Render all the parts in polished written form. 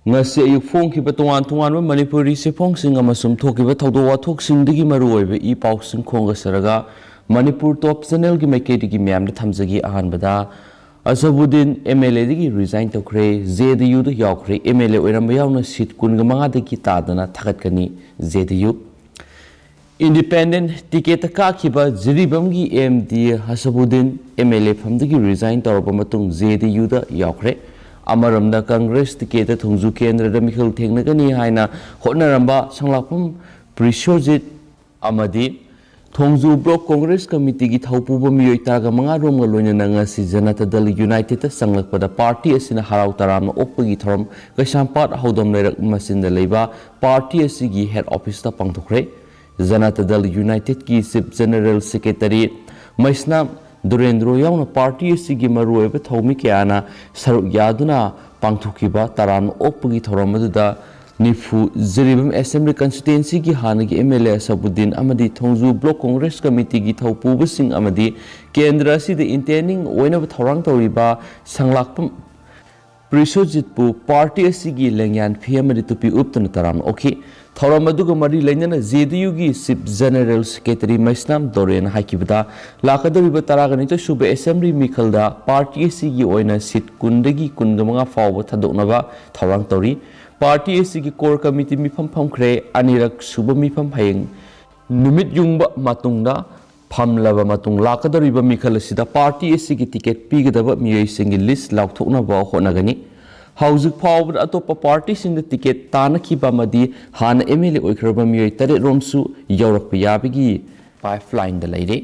ngasi ayuk phongkiba tongan Manipuri sephongsing amasum thokiba thawdo wathoksingdagi maruoiba I pausing khonga saraga Manipur top channel gi maikedi gi myam da thamjagi ahanbada Asabudin MLA digi resign tokre ZDU da yaukre MLA oiramba yauna seat kunga manga dagi tadana thagatkani ZDU Independent ticket ka kiba jiribamgi MD Hasabudin MLA famdagi resign tawraba matung ZDU da yaukre Amaramda Congress ticket thongju kendra da mikhal thengnagani haina hotnaramba sanglapam Prishojit amadi Thongju Block Congress Committee gi thaupuba miyoi taga manga romga loinana ngasi Janata Dal United sanglakpada party asina harau taramna okpagi thoram kaisampat hodom lerak masinda leiba party asigi head office ta pangthokre Janata Dal United ki Chief General Secretary Maisna Durendro yauna party asigi maruoiba thaumi kyana saruk yaduna pangthokiba taramna okpagi thoram aduda Nifu Ziribam Assembly Constituency ki hanagi MLA Sabudin amadi Thongju Block Congress Committee ki thaupuba sing amadi Kendra si de intending oina thorang tawriba sanglakpam Prishojitpu party asigi lengyan phiamadi tupi uptana taram okay thoram aduga mari lainana ZDU gi Chief General Secretary Maisnam Doren hakibada lakadariba taragani to sube assembly mikhalda party asigi oina seat kundagi kungamanga fawba thadoknaba thorang tawri Party asigi core committee mifam phamkre anirak suba mifam hayeng numit yungba matungda phamlaba matung lakadariba mikhal asida party asigi ticket pigadaba miyoi singi list laukthokna ba honagani hauzik phawbad atopa party singda ticket tanakiba madi hana MLA oikraba miyoi tare romsu yaurakpa yabigi pipeline da leire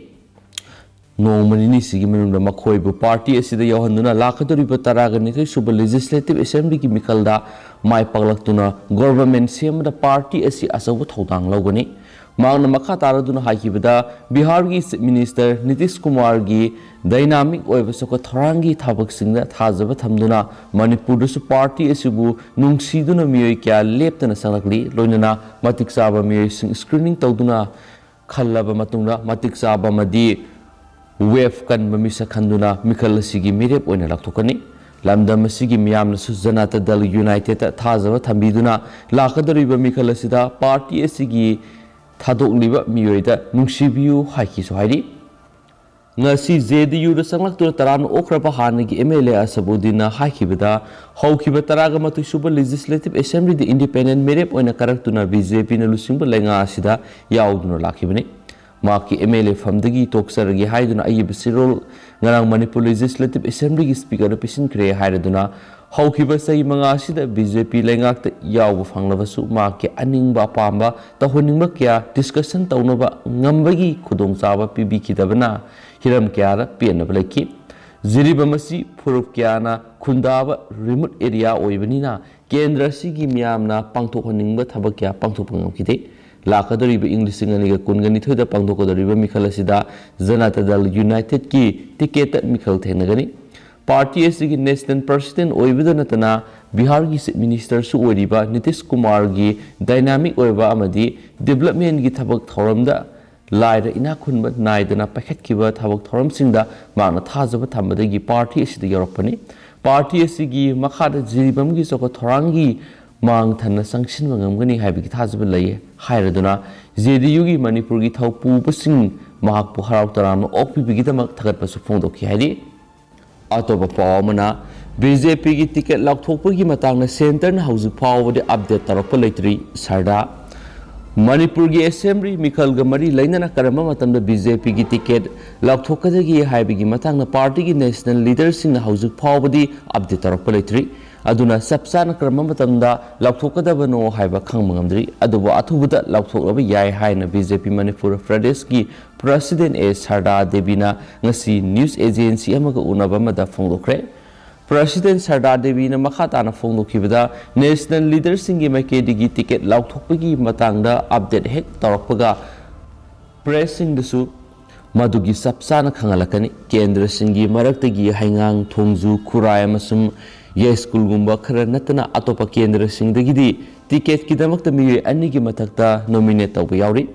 Normally, Sigi Minunda Makoibu party as the Yohanuna Lakaduriba Taragani Suba Legislative Assembly Mikalda, my Palaktuna, government same the party as the Asawut Hodang Logani, Magna Makataraduna Hakibada, Bihargi Minister Nitish Kumargi, Dynamic Ovesoko Tarangi Tabak Singa, Tazava Tamduna, Manipur party as Subu, Nung Siduna Mioika, Leptana Sanakli, Lonana, Matiksaba Mio screening Toduna, Kalaba Matuna, Matiksaba Madi. Wave kan mamisa khanduna mikal sigi mirep oina laktokani lamdam sigi miyam su Janata Dal United thazaba thambiduna lakadariba mikal sida party sigi thadokliba miyoida nungsibiu haiki so hairi ngasi ZDU da sanglaktura taran okraba hanagi MLA Asabudina haikibada haukiba taraga matu suba Legislative Assembly the independent mirep oina karaktuna BJP na lusingba lenga sida yauduna lakibani Maki MLA famdagi toksaragi haiduna ayib sirol ngarang Manipur Legislative Assembly Speaker Pisin Kre haiduna haukiba sai manga sida BJP lengak yaw fanglabasu maki aningba pamba tahoningba kya discussion tawnaba ngambagi khudong chaba pibi kidabana hiram kyara pianaba leki ziriba masi phurup kyana khundaba remote area oibanina kendra sigi miyamna pangthokhaningba thabak kya pangthokpangam kide Lakadariba English Singaniga Kungani Thuda Pangdokodariba Mikhalasida Janata Dal United ki ticket Mikhal Thenagani Party asigi National President Oibidonatana Bihar gi Minister Su Oriba Nitish Kumar gi Dynamic Oiba Amadi Development gi Thabak Thoramda Laira Inakunba Naidana Paket Kiba Thabak Thoram Singda Magna Thazaba Thambada gi Party asidi Europani Party asigi Makhada Jiribam gi Soko Thorangi Mang Thana sanction mangamgani haibigi thazaba laye hairaduna ZDU gi Manipur gi thaupu basing mahakpu harau tarama okpibigi damak thagatpasu phongdokhi hairi atoba pawamana BJP gi ticket laukthokpa gi matangna center na hauzik phawbade update tarakpa leitri sarda Manipur gi assembly mikhal ga mari lainana karama matamda BJP gi ticket laukthokadagi haibigi matangna party gi national leaders sing na hauzik phawbade update tarakpa leitri aduna sapsana karama matamda laukthokadabano haiba khangmangamdri aduba athubada laukthokaba yai haina BJP Manipur Pradesh gi President A Sarda Devina ngasi news agency amaga unaba mada phongdokre President Sarda Devina makhatana phongdokhibada national leaders singi maikedi gi ticket laukthokpagi matangda update hek tarakpaga pressing dasu madugi sapsana khangalakani kendra singi maraktagi haingang thongju khurai amasum ya school gumba khara natana atopa kendra singdagidi ticket kidamakta mi anigi mathakta nominate tawba yauri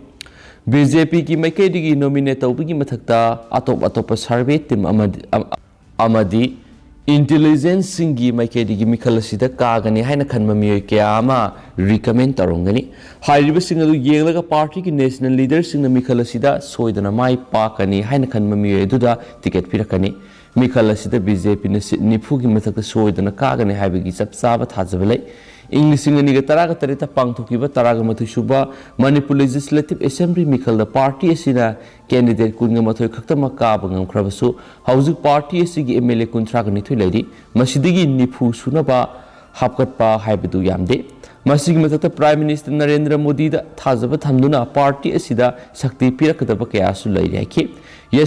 BJP ki maikedi nominate tawbigi mathakta atop survey team amadi intelligence singi maikedi gi mikhala sida kagani haina khanma miyoy kya ama recommend tarongani hairiba singalu yenglaga party ki national leaders singna mikhala sida soidana mai pakani haina khanma miyoy duda ticket pirakani mikhala sida BJP na nifu gi mathak soidana kagani haibagi sapsaba thajabalai English ngani ga taraga tarita pangthokiba taraga mathu suba Manipur Legislative Assembly mikhalda party asina candidate kunga mathoi khaktama ka bangam khrabasu hauzik party asigi MLA kuntra ga nithoi lairi masidigi nifu sunaba hapkatpa haibadu yamde masigi mathakta Prime Minister Narendra Modi da thajaba thamduna party asida shakti pirakadaba kaya su lairi haki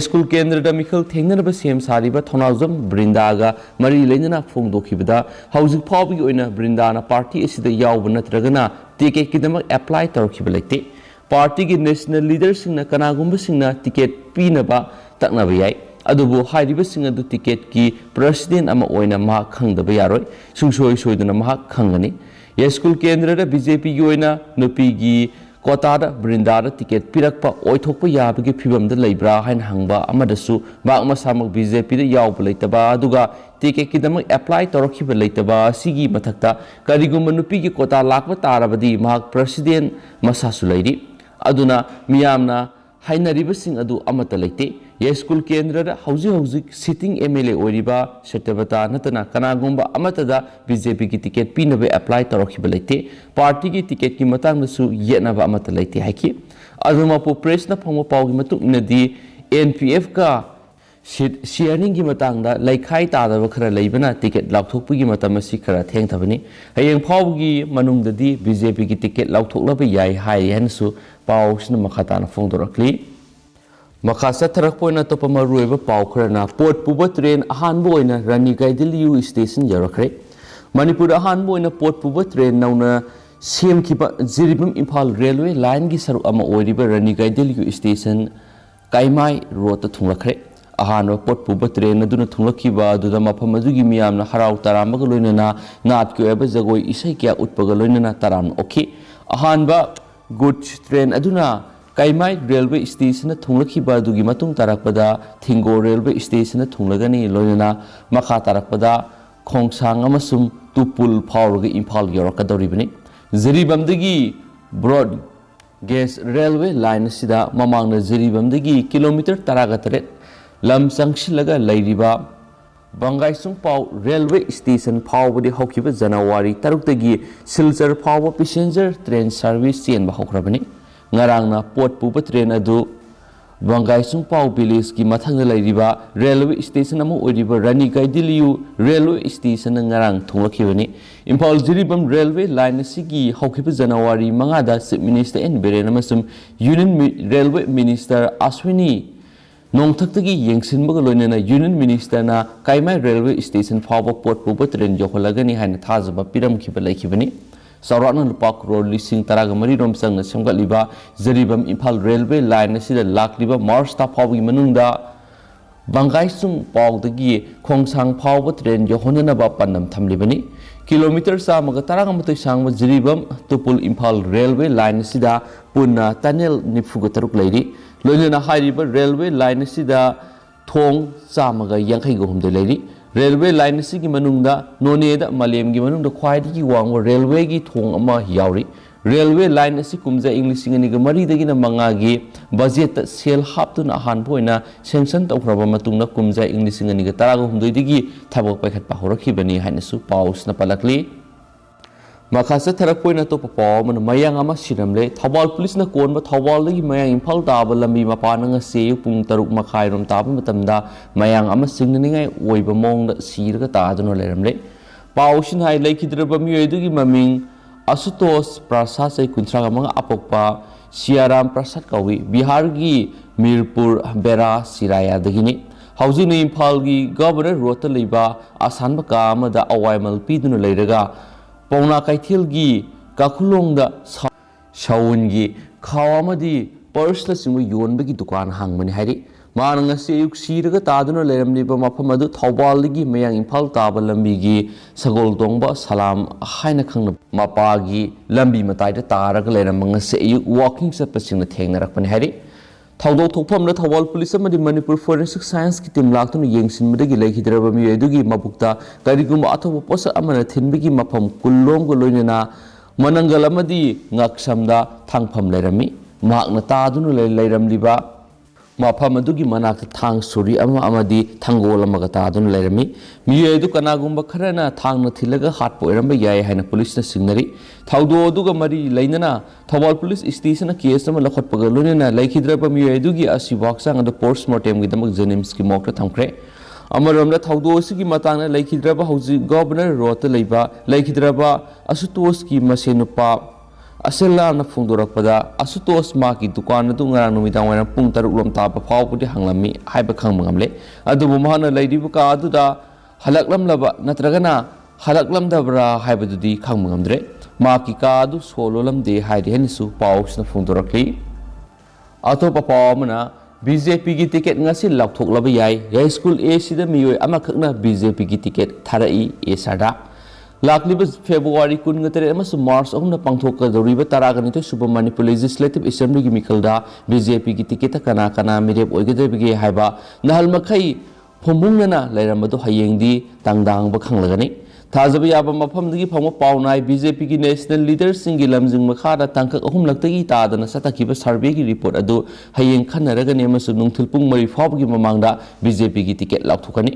School Kendra da Mikhal Thengnaba Sem Sariba Thonazam Brinda ga Mari Lenana Fongdokhibada Housing Pawbi Oina Brinda na party asida yawba natragana ticket kidama apply tarokhibalate party gi national leaders singna kanagumba singna ticket pinaba taknaba yai adubu hairiba singa du ticket ki president ama oina ma khangdaba yaroi sungsoi soiduna ma khangani School Kendra da BJP gi Oina Nupi gi Quota da Brinda da ticket Pirakpa oithokpa yabagi phibam da Leibra hain hangba amadasu bak masamak BJP da yawba leitaba aduga ticket kidama apply tarokhiba leitaba sigi mathakta karigumba nupi gi quota lakba tarabadi mahak president masasu leiri aduna miyamna hainariba sing adu amata leite School Kendra da hauji sitting MLA oriba Satyabata natana kanagumba amata da BJP ki ticket pinaba apply tarokhiba leite party ki ticket ki matang su yenaba amata leite haiki aduma po press na phangma pawgi matung inadi NPF ka sharing gi matang da laikhai ta da khara leibana ticket laukthokpi gi matam asi khara theng thabani hayeng phawgi manung da di BJP ki ticket laukthokla ba yai hai hansu pawsna makhata na phongdorakli Makasa Tarakpoina Topama Rueva Paukrana, Port Puba train, a handboina, Rani Gaidiliu station Yarakre. Manipur a handboina, Port Puba train, now same keeper Ziribum Impal Railway, Line Gisaru Ama Oriba, Rani Gaidiliu station, Kaimai Rota Tungakre. A hand of Port Puba train, Aduna Tungakiba, Dudama Pamazugi Miam, Harau Taramagalunana, Nat Kueba Zagoi, Isakia Utpagalunana Taran, okay. A handba good train Aduna. Kaimai Railway Station thunglakhiba dugi matung tarakpada Thingo Railway Station thunglagani loinana makha tarakpada khongsang amasum tupul phawrga Imphal yorakadoribani Ziribamdagi broad gauge railway line sida mamangna Ziribamdagi kilometer taragatare lam sangsilaga lairiba Bangaisung Pau Railway Station phawbadi hokhiba January 3 tagi Silchar phawba passenger train service chen ba hokrabani Ngarangna Port Puba train adu Bangaisung Pau village ki mathangna lairiba railway station amu oriba Rani Gaidiliu railway station ngarang thunglakibani Imphal Jiribam railway line sigi hokhiba January 5 da Chief Minister N Biren amasum Union Railway Minister Aswini Nongthaktagi yengsinbaga loinana Union Minister na Kaimai railway station phawba Port Puba train yoholagani haina thajaba piramkhiba laikhibani Saurana lupa crore lising taraga mari rom sangna semgatliba Ziribam Imphal railway line asida lakliba March ta phawgi manungda Bangaisung Pawdagi khongsang phawba train yohonana ba panam thamlibani kilometer samaga taraga matoi sangma Ziribam Tupul Imphal railway line asida punna tunnel nifuga taruk leiri loinana hairiba railway line asida thong samaga yankhai go humde leiri Railway line sigi manungda noneda malem gi manungda khwaidi gi wangwa railway gi thong ama yauri railway line asi kumja English ngani ga mari dagi na manga gi budget sel haptuna han boina sanction tawkraba matungna kumja English ngani ga taraga humdoi digi thabok paikhat pa horakhi bani hainasu paus na palakli Makasa Tarakpoina to Papa, Mayang Ama Siramle, Tawal Police na Konba, Tawal lagi Mayang Impal Daba Lambi Mapanang say Pung Taruk Makairum Tabamatanda, Mayang Ama signaling Weba Mong that Sirga Tadano Leramle. Paushin High Lake Hidrabamuedugi Maming, Asutos, Prasase Kuntragamanga Apokpa, Siaram Prasatkawi, Bihargi, Mirpur, Bera, Siraya Dagini. Housing Impalgi, Governor Rota Liba, Asan Bakama, the Awaimal Pidun Leraga. Pauna Kaithilgi, Kakulong da Shaungi, Kawamadi, Pursla Simu Yonbagi Dukan Hangman Hari, Mananga Sayuk Siraga Tadano Lemniba Mapamadu, Tawaligi, Mayang Impal Tabalambigi, Sagol Dongba, Salam, Hainakang Mapagi, Lambi Matai, the Taraga Lemanga Sayuk, walking surpassing the Tangarapan Hari. थौदोक थोकफम Thoubal police Manipur forensic science की team लातुना येंसिनबदगी लेखिद्रबा मियोयदुगी मबुक्ता करिगुम्बा अथोबा पोसा अमना थिनबगी मफम कुल्लोमगो लोइनना मनंगल अमदी ngaksamda thangpham lerami mahakna tadunu leiramliba mafam adugi manakta thang suri ama amadi thangol amaga tadunu lerami miyedu kanagumba kharana thangna thilaga hatpo eramba yai haina police na singnari thaudo aduga mari leinana thawal police station na case ama lakhotpaga lunena laikhidraba miyedugi asi waksang adu postmortem gi damak jenims ki mokta thamkre अमरमदा थौदोस की मतांग लेखिद्रबा हौजी governor road लेबा लेखिद्रबा असुतोस की मसेनुपा असेलाना फुंदोरकपदा असुतोस मा की दुकान दु ngara नुमिदांग वना पुंग 6 लोम ताप फावपुदि हांगलामी हाइबा खांगमले अदुबु महाना लैदिबु का अदुदा हलकलमलबा नत्रगना हलकलमदबरा हाइबदुदि खांगमंगमद्रे मा की का अदु सोलोलमदे हाइदि हेनिसु पाउसना फुंदोरकली अतोपा पावमना बीजेपी की टिकेट ngasi laukthokलब याय हाई स्कूल ए सिदा मियोय अमाखकना बीजेपी की टिकेट थारई ए सादा लाखलिब फेब्रुवारी 19 अमसु मार्च 9 पांथोकदौरिबा तरागनिथोय सुबा मणिपुर लेजिस्लेटिव असेंबली की मिखलदा बीजेपी की टिकेट कना कना मिरेप ओइगदबगे हाइबा नहल मखै फुमुंगना लैरमदो हयेंगदी तांगदांगबा खंगलगनि थाजब याब मफमदगी फंग पाउनाय बीजेपी की नेशनल लीडर सिंगी लमजिंग मखादा तांकक अहुमलक्तगी तादना सताकिबा सर्वे की रिपोर्ट अदु हयेंग खनरगने अमसु नुंगथिल पुंग मरि फावगी ममांगदा बीजेपी की टिकेट लाउथुकनी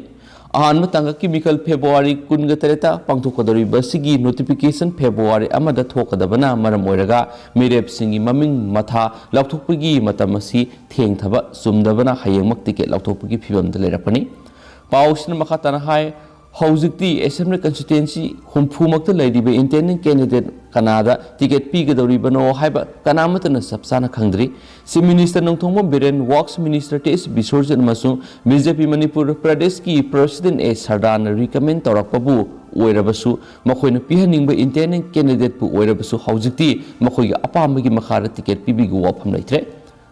अहानब तांकक की मिखल फेब्रुवारी 19 पांथोकदोरी बसिगी नोटिफिकेशन फेब्रुवारी अमदा थोकदबना मरम ओइरगा मिरेप सिंगी ममिंग मथा लाउथुकपगी मतमसी थेंगथबा सुमदबना हयेंगमक टिकेट लाउथुकपगी फिबमदा लेरपनी पाउसना मखातना हाय हौजिक्ति असेंबली कंस्टिट्युएंसी हुमफुमक्त लैदिबे इंटेंडिंग कैंडिडेट कनादा टिकेट पीगदौरिबनो हाइबा कनामतना सबसाना खंगद्री chief minister Nongthombam Biren works minister टेस बिसोरजन मसु बीजेपी मणिपुर प्रदेश की प्रेसिडेंट ए सरदान रिकमेंड तौरकपबु ओइरबसु मखोइना पिहनिंगबे इंटेंडिंग कैंडिडेट पु ओइरबसु हौजिक्ति मखोइगा अपामबगी मखारा टिकेट पीबिगु वाफम लैथ्रे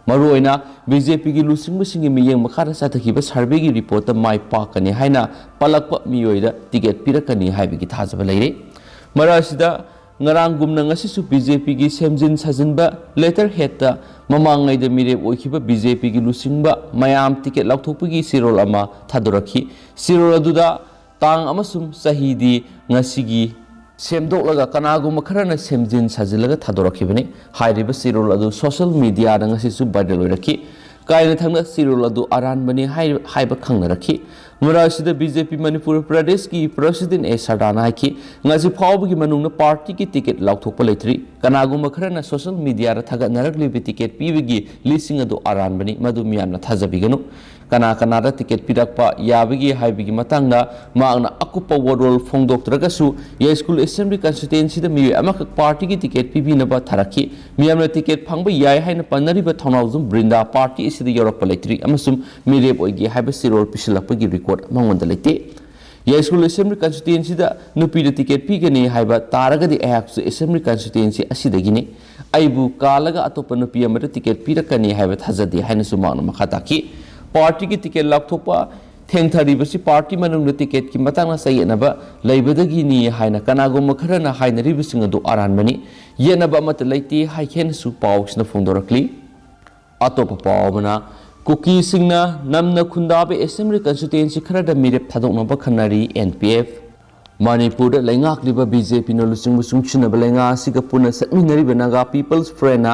मरुओइना बीजेपी की लुसिंगबसिंगी मियेंग मखारा साथखिबा सर्वे की रिपोर्ट माइ पाकनी हाइना पलकप मियोइदा टिकेट पिरकनी हाइबगी थाजबा लैरे मरासिदा ngarangumna ngasisu बीजेपी की सेमजिन साजिनबा लेटर हेडता ममांगैदा मिरेप ओइखिबा बीजेपी की लुसिंगबा मयाम टिकेट लाउथोकपगी सिरोल अमा थादोरखि सिरोल अदुदा तांग अमसुम सहीदी ngasiगी सेमदोलगा कनागुम खरना सेमजिन साजिलगा थादोरखिबने हाइरिबा सिरोल अदु सोशल मीडिया दा ngasisu वायरल ओइरखि कायना थांना सिरोल अदु आरानबनी हाइबा खंगनरखि मुरासिदा बीजेपी मणिपुर प्रदेश की प्रेसिडेंट ए सरदाना हाइखि ngasi फावबगी मनुंगना पार्टी की टिकेट लाउथोकपा लेथ्रि कनागुम खरना सोशल मीडिया दा थागनरखलिबि टिकेट पीबगी लिसिंग अदु आरानबनी मदु मियामना थाजबिगनु कना कनादा टिकेट पिरकपा याबगी हाइबगी मतंगना मांगना अकुपा वरोल फोंदोक्त्रगसु ये स्कूल असेंबली कंस्टिट्युएंसी दा मिय अमक पार्टी की टिकेट पीबीनबा थारखि मियामना टिकेट फंगबा याय हाइना पन्नरिबा थौनाउजुम ब्रिंदा पार्टी इसिदा योरकपा लेथ्रि अमसुम मिरेप ओइगी हाइबा सिरोल पिसलकपगी रिकॉर्ड मंगोंदा लेते ये स्कूल असेंबली कंस्टिट्युएंसी दा नुपी दा टिकेट पीगनी हाइबा तारगदी अयाक्सु असेंबली कंस्टिट्युएंसी असिदगिने आइबु कालगा अतोपा नुपी अमदा टिकेट पीरकनी हाइबा थाजदि हाइनसु मांगना मखाताकी पार्टी की टिकेट लाउथोकपा थेंथारिबसि पार्टी मनुंगदा टिकेट की मतंगना सयेनबा लैबदगिनी हाइना कनागुम खरना हाइनरिबसिंग अदु आरानबनी येनबा मत लैते हाइखेनसु पाउसना फोंदोरक्ली अतोपा पावमना कुकी सिंगना नमना खुंदाबे असेंबली कंस्टिट्युएंसी खरदा मिरेप थादोकनबा खन्नारी एनपीएफ मणिपुर लैंगाक्लिबा बीजेपी न लुसिंगबु सुंगचिनबा लैंगा सिगा पुना सत्मिनरिबा नागा पीपल्स फ्रेंडना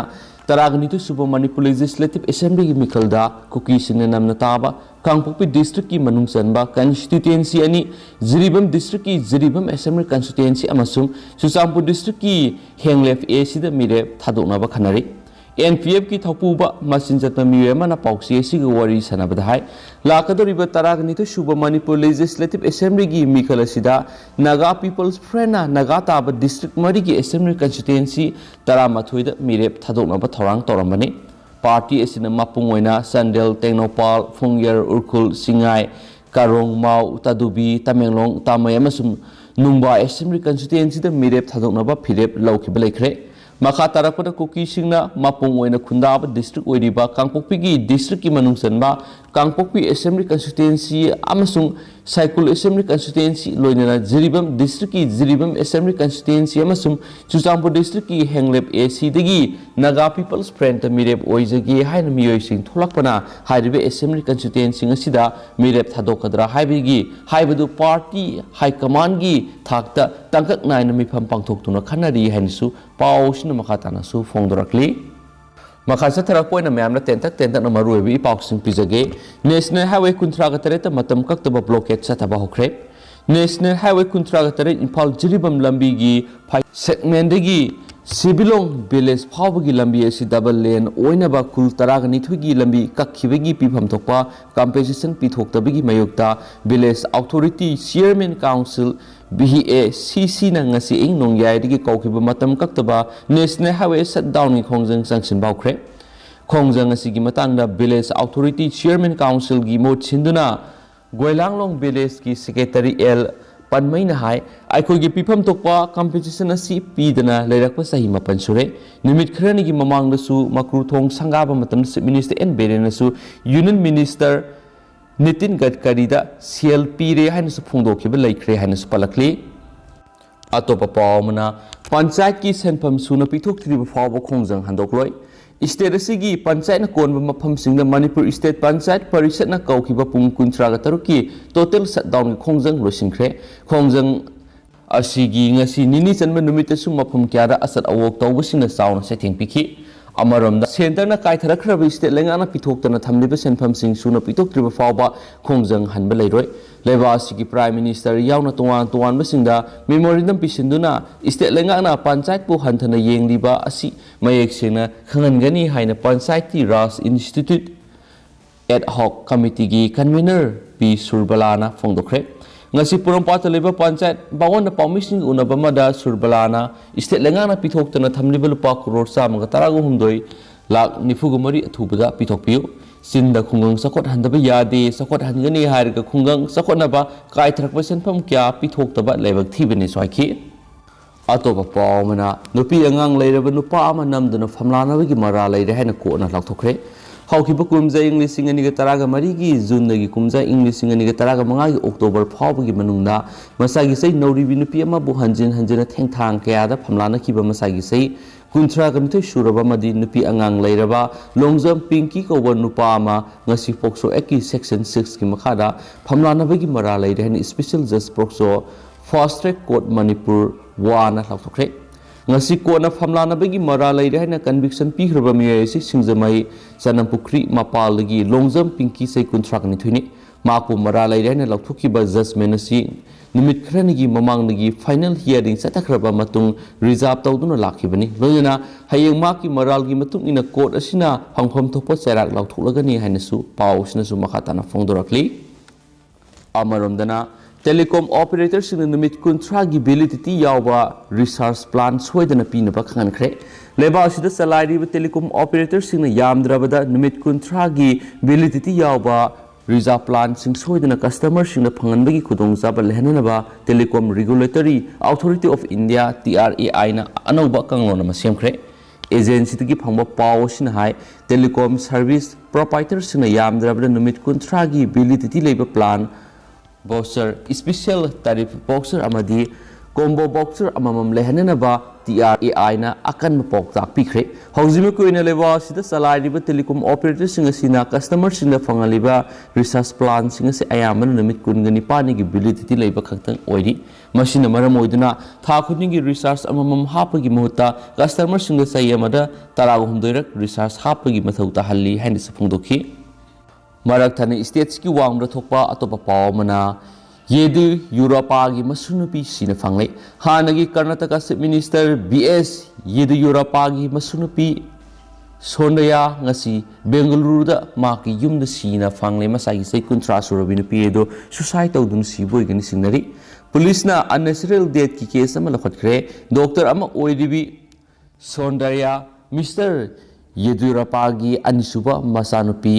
तरागनितु सुबह मणिपुर लेजिस्लेटिव असेंबली की मिखलदा कुकी सिंगना नमना ताबा कांगपोक्पी डिस्ट्रिक्ट की मनुंग चनबा कंस्टिट्युएंसी अनि जिरिबम डिस्ट्रिक्ट की जिरिबम असेंबली कंस्टिट्युएंसी अमसुम सुचामपुर डिस्ट्रिक्ट की हेंगलेफ ए सिदा मिरेप थादोकनबा खन्नारी एनपीएफ की थौपुबा मसिन चतम मियमना पाउसी सिगा वरी सनबदा हाय लाकदोरिबा तरागनितु सुबह मणिपुर लेजिस्लेटिव असेंबली की मिखल असिदा नागा पीपल्स फ्रेंडना नागा ताबा डिस्ट्रिक्ट मरी की असेंबली कंस्टिट्युएंसी तरामाथोइदा मिरेप थादोकनबा थौरांग तौरमबनी पार्टी असिना मपुंग ओइना संडेल टेक्नोपाल फुंगयर उरखुल सिंगाई कारोंग माउ तदुबी तमेंगलोंग तामय अमसुम नुंबा असेंबली कंस्टिट्युएंसी दा मिरेप थादोकनबा फिरेप लौखिबा लेख्रे मखा तारकपदा कुकी सिंगना मपुंग ओइना खुंदाबा डिस्ट्रिक्ट ओइरिबा कांगपोक्पी की डिस्ट्रिक्ट की मनुंग चनबा कांगपोक्पी असेंबली कंस्टिट्युएंसी अमसुंग Cycle Assembly Constituency Loinana Jiribam District ki Jiribam Assembly Constituency amasum Chusampu District ki Henglep AC dagi Naga People's Friend Mirep Oizagi haina miyoi sing tholakpana haibe Assembly Constituency ngasida mirep thadokadra haibigi haibadu party high command gi thakta tangkak naina mifam pangthoktuna khanari hainsu pausna makatana su fongdorakli Makasa Tarapoina Mamla Tentak na Marubi Pauxing Pizage, National Highway Contragatoreta Matam Kaktaba Blockade Satabahokre, National Highway Contragatorate in Paul Jiribam Lambigi, Segmendegi, Sibilong Village Pavagi Lambi si double lane, Oinaba Kul Taragani Twigi Lambi, Kakivigi Pipam Topa, Compensation Pitokta Bigi Mayukta, Village Authority, Chairman Council, BHA CC na ngasi ing nong yai digi kaukiba matam kaktaba National Highway shutdown ki khongjang sanction baukre khongjang asi gi matang da Village Authority Chairman Council gi mot sinduna Goilanglong Village ki Secretary L Panmai na hai aiko gi pipam tokpa competition asi pidana leirakpa sahi mapan sure nimit khrani gi mamang da su makru thong sangaba matam Minister N Beren su Union Minister Nitin Gadkari da CLP re hain su phungdo ki belai kre hain su palakli atopa pawmana panchayat ki senpham suna pithok thri ba faw khongjang handokloi state asigi panchayat na kon ba mapham singna Manipur State Panchayat Parishad na kauki ba pung kuntra ga taruki total shutdown ki khongjang losinkre khongjang asigi ngasi nini chanma numit su mapham kyara asat awok tawbusina sauna setting piki Amaramda Center na kai tharakhra state lengana pithoktana thamliba senpham sing suna pitoktriba fawba khongjang hanba leiroi leba sigi Prime Minister yauna tuan basingda memorandum pisinduna state lengana panchayat pu hanthana yengliba asi mayek sena khangangani haina Panchayati Raj Institute ad hoc committee gi convener P Surbalana phongdokre ngasi Purampata leba panchayat bawon na permission unabamada Surbalana state lengana pithoktana thamliba lupa crore samanga taragu humdoi lak nifugumari athubada pithokpiu sinda khungang sakot handaba yade sakot hangani harga khungang sakot naba kai thrakpa senpham kya pithoktaba lebak thibani soiki atopa pawmana nupi angang leiraba nupa ama namduna famlana gi mara leire haina ko na lakthokre Haukiba kumza English singa niga taraga marigi June nagi kumza English singa niga taraga mangai October phawbagi manungna masagi sei nori binupi ama bu hanjin thengthang kaya da phamlana kiba masagi sei kuntra gamthoi suraba madi nupi angang leiraba longjam pinki koba nupa ama ngasi pokso eki section 6 ki makhada phamlana bagi mara leire hani special judge pokso fast track court Manipur 1 na lakthokre ngasi kona famlana bagi mara leire haina conviction pihraba miyai si singjamai Sanampukri mapal lagi longjam pinki sei contract ni thuni maku mara leire haina lakthuki ba judgment asi nimit khrani gi mamang nagi final hearing satakhraba matung reserve tawduna lakhibani loina hayeng maki maral gi matung ina court asina phangpham thokpa cherak lakthuklagani haina su pausna su makhatana phongdorakli amaromdana Telecom operators in the numit kuntragi validity yawa resource plan soidana pinaba khankhre leba sida salary with telecom operators in yamdrabada numit kuntragi validity yawa reserve plan sing soidana customers in the phanganbagi khudong jaba lehanaba telecom regulatory authority of India TRAI na anoba kanglona masemkhre agency tigi phangba paw sin hai telecom service proprietors in yamdrabada numit kuntragi validity leba plan Boxer special tariff boxer amadi combo boxer amamam lehanaba TRAI na akan mapok tak pikre hauzime ko ina lewa sida salary ba telecom operators singa sina customers singa phangaliba research plan singa se ayaman namit kungani pani gi validity leiba khaktang oidi machine maram oiduna tha khuding gi research amamam hapagi muhta customer singa sayamada taragum doirak research hapagi mathauta halli hani sphungdokhi Marak thani states ki wangda thokpa atopa pawmana yedu Europa gi masunupi sina fangle hanagi Karnataka Chief Minister BS yedu Europa gi masunupi sondaya ngasi Bengaluru da maki yumda sina fangle masagi sei kuntra surabinupi edo suicide tawdun siboi gani sinari police na unnatural death ki case ama lakhatkre doctor ama oidibi sondaya Mr yedu Europa gi anisuba masanupi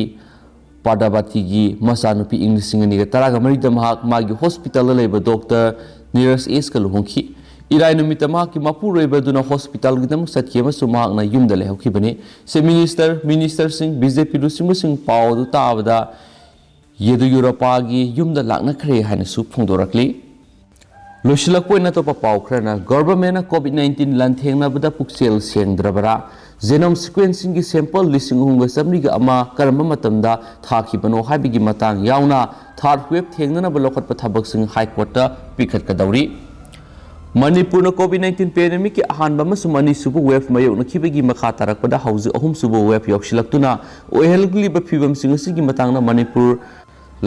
Padabati gi masanupi English singani ga taraga marida mahak magi hospital leba doctor Nearest Ace ka luhongki irai numita mahak ki mapu reba duna hospital gi dam satki ma su mahak na yumda lehokhi bani se minister sing BJP lu sing pau du ta abada ꯌꯦꯗꯨꯌꯨꯔꯞꯄꯥꯒꯤ ꯌꯨꯝꯗ ꯂꯥꯛꯅꯈ꯭ꯔꯦ ꯍꯥꯏꯅꯁꯨ ꯐꯣꯡꯗꯣꯔꯛꯂꯤ꯫ ꯂꯣꯏꯁꯤꯜꯂꯛꯄ ꯑꯣꯏꯅ ꯑꯇꯣꯞꯄ ꯄꯥꯎ ꯈꯔꯅ ꯒꯚꯔꯟꯃꯦꯟꯠꯅ ꯀꯣꯚꯤꯗ-19 ꯂꯥꯟꯊꯦꯡꯅꯕꯗ ꯄꯨꯛꯆꯦꯜ ꯁꯦꯡꯗ꯭ꯔꯕꯔꯥ? ꯖꯦꯅꯣꯝ ꯁꯤꯀ꯭ꯋꯦꯟꯁꯤꯡꯒꯤ sample 3,901 ꯀꯔꯝꯕ ꯃꯇꯝꯗ ꯊꯥꯈꯤꯕꯅꯣ ꯍꯥꯏꯕꯒꯤ ꯃꯇꯥꯡ ꯌꯥꯎꯅ ꯊꯥꯔꯗ ꯋꯦꯕ ꯊꯦꯡꯅꯅꯕ ꯂꯧꯈꯠꯄ ꯊꯕꯛꯁꯤꯡ ꯍꯥꯏꯀꯣꯔꯠꯇ ꯄꯤꯈꯠꯀꯗꯧꯔꯤ꯫ ꯃꯅꯤꯄꯨꯔꯅ ꯀꯣꯚꯤꯗ-19 ꯄꯦꯟꯗꯦꯃꯤꯛꯀꯤ ꯑꯍꯥꯟꯕ ꯑꯃꯁꯨꯡ ꯑꯅꯤꯁꯨꯕ ꯋꯦꯕ ꯃꯥꯌꯣꯛꯅꯈꯤꯕꯒꯤ ꯃꯈꯥ ꯇꯥꯔꯛꯄꯗ ꯍꯧꯖꯤꯛ ꯑꯍꯨꯝꯁꯨꯕ ꯋꯦꯕ ꯌꯧꯁꯤꯜꯂꯛꯇꯨꯅ ꯑꯣꯏꯍꯜꯂꯛꯂꯤꯕ ꯐꯤꯚꯝꯁꯤꯡ ꯑꯁꯤꯒꯤ ꯃꯇꯥꯡꯗ ꯃꯅꯤꯄꯨꯔ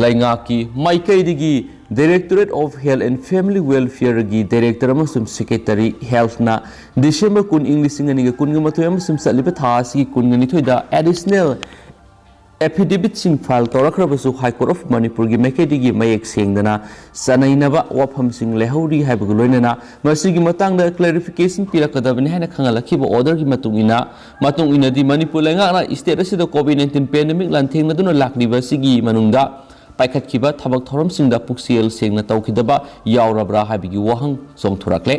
ꯂꯩꯉꯥꯛꯀꯤ ꯃꯥꯏꯀꯩꯗꯒꯤ directorate of health and family ꯋꯦꯜꯐꯤꯌꯔꯒꯤ ꯗꯥꯏꯔꯦꯛꯇꯔ ꯑꯃꯁꯨꯡ ꯁꯦꯀ꯭ꯔꯦꯇꯔꯤ ꯍꯦꯜꯊꯅ ꯗꯤꯁꯦꯝꯕꯔ 10, 2019 ꯑꯃꯁꯨꯡ ꯆꯠꯂꯤꯕ ꯊꯥ ꯑꯁꯤꯒꯤ 22ꯗ ꯑꯦꯗꯤꯁꯅꯦꯜ ꯑꯦꯐꯤꯗꯦꯕꯤꯠꯁꯤꯡ ꯐꯥꯏꯜ ꯇꯧꯔꯛꯈ꯭ꯔꯕꯁꯨ ꯍꯥꯏꯀꯣꯔꯠ ꯑꯣꯐ ꯃꯅꯤꯄꯨꯔꯒꯤ ꯃꯥꯏꯀꯩꯗꯒꯤ ꯃꯌꯦꯛ ꯁꯦꯡꯗꯅ ꯆꯥꯅꯩꯅꯕ ꯋꯥꯐꯝꯁꯤꯡ ꯂꯩꯍꯧꯔꯤ ꯍꯥꯏꯕꯒ ꯂꯣꯏꯅꯅ ꯃꯁꯤꯒꯤ ꯃꯇꯥꯡꯗ ꯀ꯭ꯂꯦꯔꯤꯐꯤꯀꯦꯁꯟ ꯄꯤꯔꯛꯀꯗꯕꯅꯤ ꯍꯥꯏꯅ ꯈꯪꯍꯜꯂꯛꯈꯤꯕ ꯑꯣꯔꯗꯔꯒꯤ ꯃꯇꯨꯡꯏꯟꯅꯗꯤ ꯃꯅꯤꯄꯨꯔ ꯂꯩꯉꯥꯛꯅ ꯏꯁꯇꯦꯠ ꯑꯁꯤꯗ ꯀꯣꯚꯤꯗ-19 ꯄꯦꯟꯗꯦꯃꯤꯛ ꯂꯥꯟꯊꯦꯡꯅꯗꯨꯅ ꯂꯥꯛꯂꯤꯕ ꯑꯁꯤꯒꯤ ꯃꯅꯨꯡꯗ ꯄꯥꯏꯈꯠꯈꯤꯕ ꯊꯕꯛ ꯊꯧꯔꯝꯁꯤꯡꯗ ꯄꯨꯛꯆꯦꯜ ꯁꯦꯡꯅ ꯇꯧꯈꯤꯗꯕ ꯌꯥꯎꯔꯕ꯭ꯔꯥ ꯍꯥꯏꯕꯒꯤ ꯋꯥꯍꯪ ꯆꯣꯡꯊꯣꯔꯛꯂꯦ꯫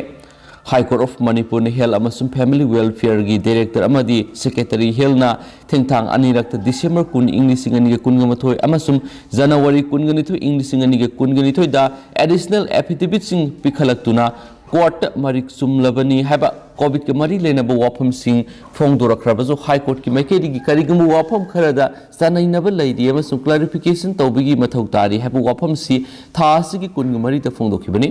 ꯍꯥꯏꯀꯣꯔꯠ ꯑꯣꯐ ꯃꯅꯤꯄꯨꯔꯅ ꯍꯦꯜꯊ ꯑꯃꯁꯨꯡ ꯐꯦꯃꯤꯂꯤ ꯋꯦꯜꯐꯤꯌꯔꯒꯤ ꯗꯥꯏꯔꯦꯛꯇꯔ ꯑꯃꯗꯤ ꯁꯦꯀ꯭ꯔꯦꯇꯔꯤ ꯍꯦꯜꯊꯅ ꯊꯦꯡꯊꯥꯡ ꯑꯅꯤꯔꯛꯇ ꯗꯤꯁꯦꯝꯕꯔ 10, 2019 ꯑꯃꯁꯨꯡ ꯖꯅꯋꯥꯔꯤ 12, 2022ꯗ ꯑꯦꯗꯤꯁꯅꯦꯜ ꯑꯦꯐꯤꯗꯦꯕꯤꯠꯁꯤꯡ ꯄꯤꯈꯠꯂꯛꯇꯨꯅ ꯀꯣꯔꯠꯇ ꯃꯔꯤꯛ ꯆꯨꯝꯂꯕꯅꯤ ꯍꯥꯏꯕ ꯀꯣꯚꯤꯗꯀ ꯃꯔꯤ ꯂꯩꯅꯕ ꯋꯥꯐꯝꯁꯤꯡ ꯐꯣꯡꯗꯣꯔꯛꯈ꯭ꯔꯕꯁꯨ ꯍꯥꯏꯀꯣꯔꯠꯀꯤ ꯃꯥꯏꯀꯩꯗꯒꯤ ꯀꯔꯤꯒꯨꯝꯕ ꯋꯥꯐꯝ ꯈꯔꯗ ꯆꯥꯅꯩꯅꯕ ꯂꯩꯔꯤ ꯑꯃꯁꯨꯡ ꯀ꯭ꯂꯥꯔꯤꯐꯤꯀꯦꯁꯟ ꯇꯧꯕꯒꯤ ꯃꯊꯧ ꯇꯥꯔꯤ ꯍꯥꯏꯕ ꯋꯥꯐꯝꯁꯤ ꯊꯥ ꯑꯁꯤꯒꯤ 23ꯗ ꯐꯣꯡꯗꯣꯛꯈꯤꯕꯅꯤ꯫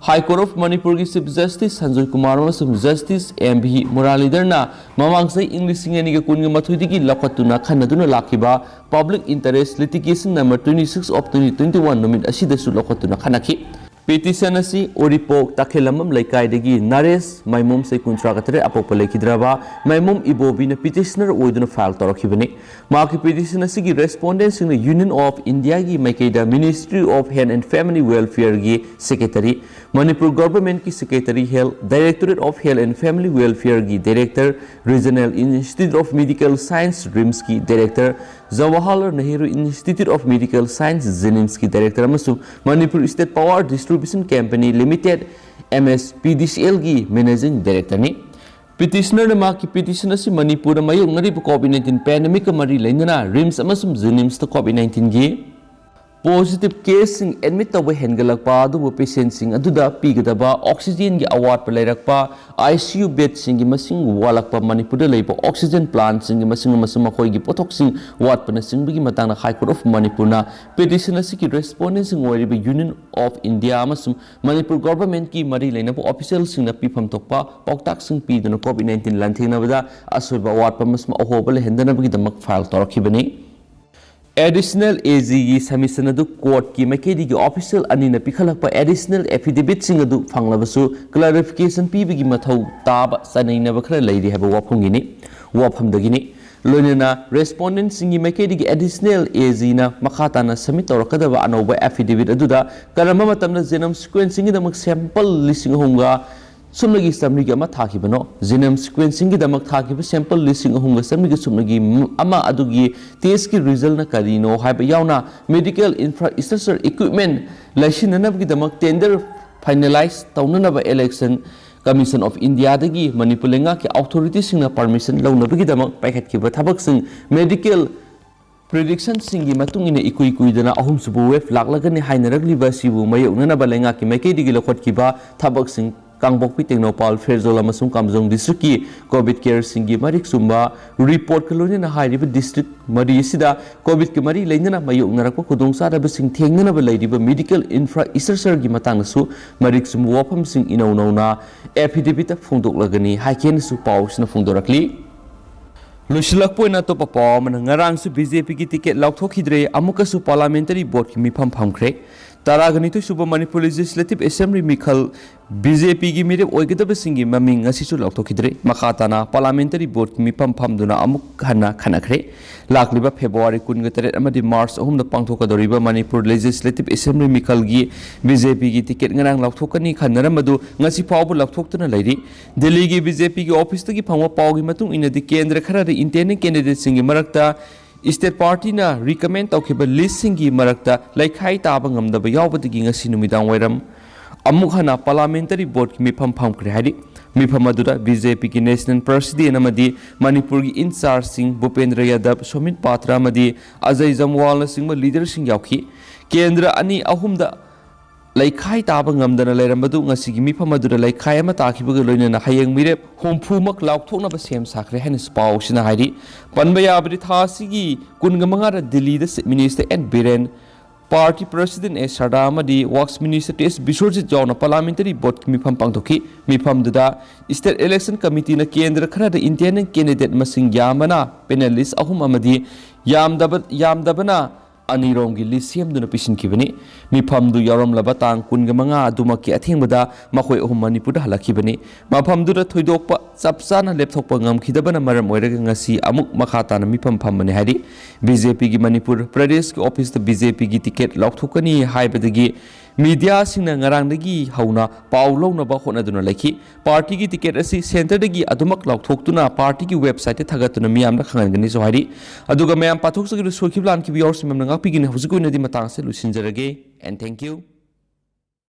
ꯍꯥꯏꯀꯣꯔꯠ ꯑꯣꯐ ꯃꯅꯤꯄꯨꯔꯒꯤ ꯆꯤꯐ ꯖꯁꯇꯤꯁ ꯁꯟꯖꯣꯏ ꯀꯨꯃꯥꯔ ꯑꯃꯁꯨꯡ ꯖꯁꯇꯤꯁ M.V. Muralidharna ꯃꯃꯥꯡ ꯆꯍꯤ 2018ꯗꯒꯤ ꯂꯧꯈꯠꯇꯨꯅ ꯈꯟꯅꯗꯨꯅ ꯂꯥꯛꯈꯤꯕ ꯄꯕ꯭ꯂꯤꯛ ꯏꯟꯇꯔꯦꯁ ꯂꯤꯇꯤꯒꯦꯁꯟ ꯅꯝꯕꯔ 26/2021 ꯅꯨꯃꯤꯠ ꯑꯁꯤꯗꯁꯨ ꯂꯧꯈꯠꯇꯨꯅ ꯈꯟꯅꯈꯤ꯫ ꯄꯤꯇꯤꯁꯟ ꯑꯁꯤ ꯎꯔꯤꯄꯣꯛ ꯇꯈꯦꯜꯂꯝꯕꯝ ꯂꯩꯀꯥꯏꯗꯒꯤ ꯅꯔꯦꯁ ꯃꯥꯏꯃꯣꯝ ꯆꯍꯤ 38 ꯑꯄꯣꯛꯄ ꯂꯩꯈꯤꯗ꯭ꯔꯕ ꯃꯥꯏꯃꯣꯝ ꯏꯕꯣꯕꯤꯅ ꯄꯤꯇꯤꯁꯅꯔ ꯑꯣꯏꯗꯨꯅ ꯐꯥꯏꯜ ꯇꯧꯔꯛꯈꯤꯕꯅꯤ꯫ ꯃꯍꯥꯛꯀꯤ ꯄꯤꯇꯤꯁꯟ ꯑꯁꯤꯒꯤ ꯔꯦꯁꯄꯣꯟꯗꯦꯟꯠꯁꯤꯡꯅ ꯌꯨꯅꯤꯌꯟ ꯑꯣꯐ ꯏꯟꯗꯤꯌꯥꯒꯤ ꯃꯥꯏꯀꯩꯗ ministry of health and family ꯋꯦꯜꯐꯤꯌꯔꯒꯤ ꯁꯦꯀ꯭ꯔꯦꯇꯔꯤ, ꯃꯅꯤꯄꯨꯔ ꯒꯚꯔꯟꯃꯦꯟꯠꯀꯤ secretary health, directorate of health and family ꯋꯦꯜꯐꯤꯌꯔꯒꯤ director, regional institute of medical science ꯔꯤꯝꯁꯀꯤ director, Jawaharlal Nehru institute of medical science ꯖꯦꯅꯤꯝꯁꯀꯤ ꯗꯥꯏꯔꯦꯛꯇꯔ ꯑꯃꯁꯨꯡ Manipur state power distribution company limited MSPDCLꯒꯤ managing ꯗꯥꯏꯔꯦꯛꯇꯔꯅꯤ꯫ ꯄꯤꯇꯤꯁꯅꯔꯅ ꯃꯍꯥꯛꯀꯤ ꯄꯤꯇꯤꯁꯟ ꯑꯁꯤ ꯃꯅꯤꯄꯨꯔꯗ ꯃꯥꯌꯣꯛꯅꯔꯤꯕ ꯀꯣꯚꯤꯗ-19 ꯄꯦꯟꯗꯦꯃꯤꯛꯀ ꯃꯔꯤ ꯂꯩꯅꯅ ꯔꯤꯝꯁ ꯑꯃꯁꯨꯡ ꯖꯦꯅꯤꯝꯁꯇ ꯀꯣꯚꯤꯗ-19ꯒꯤ ꯄꯣꯖꯤꯇꯤꯚ ꯀꯦꯁꯁꯤꯡ ꯑꯦꯗꯃꯤꯠ ꯇꯧꯕ ꯍꯦꯟꯒꯠꯂꯛꯄ ꯑꯗꯨꯕꯨ ꯄꯦꯁꯦꯟꯠꯁꯤꯡ ꯑꯗꯨꯗ ꯄꯤꯒꯗꯕ ꯑꯣꯛꯁꯤꯖꯦꯟꯒꯤ ꯑꯋꯥꯠꯄ ꯂꯩꯔꯛꯄ, ICU ꯕꯦꯗꯁꯤꯡꯒꯤ ꯃꯁꯤꯡ ꯋꯥꯠꯂꯛꯄ, ꯃꯅꯤꯄꯨꯔꯗ ꯂꯩꯕ ꯑꯣꯛꯁꯤꯖꯦꯟ ꯄ꯭ꯂꯥꯟꯠꯁꯤꯡꯒꯤ ꯃꯁꯤꯡ ꯑꯃꯁꯨꯡ ꯃꯈꯣꯏꯒꯤ ꯄꯣꯠꯊꯣꯛꯁꯤꯡ ꯋꯥꯠꯄꯅꯆꯤꯡꯕꯒꯤ ꯃꯇꯥꯡꯗ ꯍꯥꯏꯀꯣꯔꯠ ꯑꯣꯐ ꯃꯅꯤꯄꯨꯔꯅ ꯄꯤꯇꯤꯁꯟ ꯑꯁꯤꯒꯤ ꯔꯦꯁꯄꯣꯟꯗꯦꯟꯠꯁꯤꯡ ꯑꯣꯏꯔꯤꯕ ꯌꯨꯅꯤꯌꯟ ꯑꯣꯐ ꯏꯟꯗꯤꯌꯥ ꯑꯃꯁꯨꯡ ꯃꯅꯤꯄꯨꯔ ꯒꯚꯔꯟꯃꯦꯟꯠꯀꯤ ꯃꯔꯤ ꯂꯩꯅꯕ ꯑꯣꯐꯤꯁꯤꯌꯦꯜꯁꯤꯡꯅ ꯄꯤꯐꯝ ꯊꯣꯛꯄ ꯄꯥꯎꯇꯥꯛꯁꯤꯡ ꯄꯤꯗꯨꯅ ꯀꯣꯚꯤꯗ-19 ꯂꯥꯟꯊꯦꯡꯅꯕꯗ ꯑꯁꯣꯏꯕ ꯑꯋꯥꯠꯄ ꯑꯃꯁꯨꯡ ꯑꯍꯣꯕ ꯂꯩꯍꯟꯗꯅꯕꯒꯤꯗꯃꯛ ꯐꯥꯏꯜ ꯇꯧꯔꯛꯈꯤꯕꯅꯤ꯫ ꯑꯦꯗꯤꯁꯅꯦꯜ AGꯒꯤ ꯁꯕꯃꯤꯁꯟ ꯑꯗꯨ ꯀꯣꯔꯠꯀꯤ ꯃꯥꯏꯀꯩꯗꯒꯤ ꯑꯣꯐꯤꯁꯤꯌꯦꯜ ꯑꯅꯤꯅ ꯄꯤꯈꯠꯂꯛꯄ ꯑꯦꯗꯤꯁꯅꯦꯜ ꯑꯦꯐꯤꯗꯦꯕꯤꯠꯁꯤꯡ ꯑꯗꯨ ꯐꯪꯂꯕꯁꯨ ꯀ꯭ꯂꯥꯔꯤꯐꯤꯀꯦꯁꯟ ꯄꯤꯕꯒꯤ ꯃꯊꯧ ꯇꯥꯕ ꯆꯥꯅꯩꯅꯕ ꯈꯔ ꯂꯩꯔꯤ ꯍꯥꯏꯕ ꯋꯥꯐꯝꯗꯒꯤꯅꯤ꯫ ꯂꯣꯏꯅꯅ ꯔꯦꯁꯄꯣꯟꯗꯦꯟꯠꯁꯤꯡꯒꯤ ꯃꯥꯏꯀꯩꯗꯒꯤ ꯑꯦꯗꯤꯁꯅꯦꯜ AGꯅ ꯃꯈꯥ ꯇꯥꯅ ꯁꯕꯃꯤꯠ ꯇꯧꯔꯛꯀꯗꯕ ꯑꯅꯧꯕ ꯑꯦꯐꯤꯗꯦꯕꯤꯠ ꯑꯗꯨꯗ ꯀꯔꯝꯕ ꯃꯇꯝꯗ ꯖꯦꯅꯣꯝ ꯁꯤꯀ꯭ꯋꯦꯟꯁꯤꯡꯒꯤꯗꯃꯛ ꯁꯦꯝꯄꯜ 3,901 ꯊꯥꯈꯤꯕꯅꯣ, ꯖꯦꯅꯣꯝ ꯁꯤꯀ꯭ꯋꯦꯟꯁꯤꯡꯒꯤꯗꯃꯛ ꯊꯥꯈꯤꯕ ꯁꯦꯝꯄꯜ 3,901 ꯑꯗꯨꯒꯤ ꯇꯦꯁꯠꯀꯤ ꯔꯤꯖꯜꯠꯅ ꯀꯔꯤꯅꯣ ꯍꯥꯏꯕ ꯌꯥꯎꯅ ꯃꯦꯗꯤꯀꯦꯜ ꯏꯟꯐ꯭ꯔꯥꯁꯇ꯭ꯔꯛꯆꯔ ꯏꯀ꯭ꯋꯤꯞꯃꯦꯟꯠ ꯂꯩꯁꯤꯟꯅꯅꯕꯒꯤꯗꯃꯛ ꯇꯦꯟꯗꯔ ꯐꯥꯏꯅꯦꯂꯥꯏꯖ ꯇꯧꯅꯅꯕ ꯏꯂꯦꯛꯁꯟ ꯀꯃꯤꯁꯟ ꯑꯣꯐ ꯏꯟꯗꯤꯌꯥꯗꯒꯤ ꯃꯅꯤꯄꯨꯔ ꯂꯩꯉꯥꯛꯀꯤ ꯑꯣꯊꯣꯔꯤꯇꯤꯁꯤꯡꯅ ꯄꯔꯃꯤꯁꯟ ꯂꯧꯅꯕꯒꯤꯗꯃꯛ ꯄꯥꯏꯈꯠꯈꯤꯕ ꯊꯕꯛꯁꯤꯡ ꯃꯦꯗꯤꯀꯦꯜ ꯄ꯭ꯔꯤꯗꯤꯛꯁꯟꯁꯤꯡꯒꯤ ꯃꯇꯨꯡꯏꯟꯅ ꯏꯀꯨꯏ ꯀꯨꯏꯗꯅ ꯑꯍꯨꯝꯁꯨꯕ ꯋꯦꯕ ꯂꯥꯛꯂꯒꯅꯤ ꯍꯥꯏꯅꯔꯛꯂꯤꯕ ꯑꯁꯤꯕꯨ ꯃꯥꯌꯣꯛꯅꯅꯕ ꯂꯩꯉꯥꯛꯀꯤ ꯃꯥꯏꯀꯩꯗꯒꯤ ꯂꯧꯈꯠꯈꯤꯕ ꯊꯕꯛꯁꯤꯡ ꯀꯥꯡꯄꯣꯛꯄꯤ, ꯇꯦꯡꯅꯧꯄꯥꯜ, ꯐꯦꯔꯖꯣꯜ ꯑꯃꯁꯨꯡ ꯀꯥꯝꯖꯣꯡ ꯗꯤꯁꯇ꯭ꯔꯤꯛꯀꯤ ꯀꯣꯚꯤꯗ ꯀꯦꯌꯔꯁꯤꯡꯒꯤ ꯃꯔꯤꯛ ꯆꯨꯝꯕ ꯔꯤꯄꯣꯔꯠꯀ ꯂꯣꯏꯅꯅ ꯍꯥꯏꯔꯤꯕ ꯗꯤꯁꯇ꯭ꯔꯤꯛ ꯃꯔꯤ ꯑꯁꯤꯗ ꯀꯣꯚꯤꯗꯀ ꯃꯔꯤ ꯂꯩꯅꯅ ꯃꯥꯌꯣꯛꯅꯔꯛꯄ ꯈꯨꯗꯣꯡꯆꯥꯗꯕꯁꯤꯡ ꯊꯦꯡꯅꯅꯕ ꯂꯩꯔꯤꯕ ꯃꯦꯗꯤꯀꯦꯜ ꯏꯟꯐ꯭ꯔꯥꯁꯇ꯭ꯔꯛꯆꯔꯒꯤ ꯃꯇꯥꯡꯗꯁꯨ ꯃꯔꯤꯛ ꯆꯨꯝꯕ ꯋꯥꯐꯝꯁꯤꯡ ꯏꯅꯧ ꯅꯧꯅ ꯑꯦꯐꯤꯗꯦꯕꯤꯠꯇ ꯐꯣꯡꯗꯣꯛꯂꯒꯅꯤ ꯍꯥꯏꯈꯦꯅꯁꯨ ꯄꯥꯎꯁꯤꯅ ꯐꯣꯡꯗꯣꯔꯛꯂꯤ꯫ ꯂꯣꯏꯁꯤꯜꯂꯛꯄ ꯑꯣꯏꯅ ꯑꯇꯣꯞꯄ ꯄꯥꯎ ꯑꯃꯅ ꯉꯔꯥꯡꯁꯨ BJPꯒꯤ ꯇꯤꯀꯦꯠ ꯂꯥꯎꯊꯣꯛꯈꯤꯗ꯭ꯔꯦ, ꯑꯃꯨꯛꯀꯁꯨ ꯄꯥꯔꯂꯤꯌꯥꯃꯦꯟꯇꯔꯤ ꯕꯣꯔꯗꯀꯤ ꯃꯤꯐꯝ ꯐꯝꯈ꯭ꯔꯦ꯫ 12 ꯁꯨꯕ ꯃꯅꯤꯄꯨꯔ ꯂꯦꯖꯤꯁꯂꯦꯇꯤꯚ ꯑꯦꯁꯦꯝꯕ꯭ꯂꯤ ꯃꯤꯈꯜ BJPꯒꯤ ꯃꯤꯔꯦꯞ ꯑꯣꯏꯒꯗꯕꯁꯤꯡꯒꯤ ꯃꯃꯤꯡ ꯉꯁꯤꯁꯨ ꯂꯥꯎꯊꯣꯛꯈꯤꯗ꯭ꯔꯦ꯫ ꯃꯈꯥ ꯇꯥꯅ ꯄꯥꯔꯂꯤꯌꯥꯃꯦꯟꯇꯔꯤ ꯕꯣꯔꯗꯀꯤ ꯃꯤꯐꯝ ꯐꯝꯗꯨꯅ ꯑꯃꯨꯛ ꯍꯟꯅ ꯈꯟꯅꯈ꯭ꯔꯦ꯫ ꯂꯥꯛꯂꯤꯕ ꯐꯦꯕ꯭ꯔꯨꯋꯥꯔꯤ 18 ꯑꯃꯗꯤ ꯃꯥꯔꯆ 3ꯗ ꯄꯥꯡꯊꯣꯛꯀꯗꯧꯔꯤꯕ ꯃꯅꯤꯄꯨꯔ ꯂꯦꯖꯤꯁꯂꯦꯇꯤꯚ ꯑꯦꯁꯦꯝꯕ꯭ꯂꯤ ꯃꯤꯈꯜꯒꯤ BJPꯒꯤ ꯇꯤꯀꯦꯠ ꯉꯔꯥꯡ ꯂꯥꯎꯊꯣꯛꯀꯅꯤ ꯈꯟꯅꯔꯝꯕꯗꯨ ꯉꯁꯤ ꯐꯥꯎꯕ ꯂꯥꯎꯊꯣꯛꯇꯨꯅ ꯂꯩꯔꯤ꯫ ꯗꯤꯜꯂꯤꯒꯤ BJPꯒꯤ ꯑꯣꯐꯤꯁꯇꯒꯤ ꯐꯪꯕ ꯄꯥꯎꯒꯤ ꯃꯇꯨꯡ ꯏꯟꯅꯗꯤ ꯀꯦꯟꯗ꯭ꯔ ꯈꯔꯗ ꯏꯟꯇꯦꯟꯗꯤꯡ ꯀꯦꯟꯗꯤꯗꯦꯠꯁꯤꯡꯒꯤ ꯃꯔꯛꯇ ꯏꯁꯇꯦꯠ ꯄꯥꯔꯇꯤꯅ ꯔꯤꯀꯃꯦꯟ ꯇꯧꯈꯤꯕ ꯂꯤꯁꯁꯤꯡꯒꯤ ꯃꯔꯛꯇ ꯂꯩꯈꯥꯏ ꯇꯥꯕ ꯉꯝꯗꯕ ꯌꯥꯎꯕꯗꯒꯤ ꯉꯁꯤ ꯅꯨꯃꯤꯗꯥꯡꯋꯥꯏꯔꯝ अमुक हना पार्लियामेंटरी बोर्ड की मिफम फमख्रे हाइदि मिफम अदुदा बीजेपी की नेशनल प्रेसिडेंट अमदी मणिपुर की इंचार्ज सिंह भूपेंद्र यादव सोमित पात्रा अमदी अजय जमवाल सिंह लीडर सिंह याउखी केंद्र अनि अहुमदा लैखाई ताब ngамदना लेरमबदु ngasi gi मिफम अदुदा लैखाई अमा ताखिबग लोइनना हयेंग मिरेप होमफुमक लाउथोकनब सेम साखरे हैन स्पाउ सिना हाइदि पनबा याबदि थासिगी कुनगमंगा रा दिल्ली द minister N Biren party president A सरदामदी वर्क्स मिनिस्टर टेस बिश्वजित जौन पार्लियामेंटरी बोर्ड की मिफम पांगथोकी मिफम दुदा स्टेट इलेक्शन कमिटी न केंद्र खरद इंडियन कैंडिडेट मसिंग यामना पैनलिस्ट अहुम अमदी यामदबना अनिरोम की लिस्ट सेमदुना पिसिनखिबनी मिफमदु यौरमलबा तांग कुनगमंगा अदुमकी अथेंगबदा मखोय अहुम मणिपुर हलखिबनी मफमदुदा थोइदोकपा चपचाना लेपथोकपा ngamkhidabana maram oiraga ngasi amuk makhatana mifam phambani haidi BJP की मणिपुर प्रदेश के ऑफिस बीजेपी की टिकेट लौथोकनी हाइबदगी मीडिया सिंह ngarangdagi hauna पाउ लौनबा होनदुना लेखि पार्टी की टिकेट असि सेंटरदगी अदुमक लौथोकतुना पार्टी की वेबसाइट ते थगतुना मियामना खंगनगनी सो हाइदि अदुगा मयाम पाथोकसगिरु सोखिबलान की बियर्स मेमना ngakpigini hujikoinadi matang se lusinjarage and thank you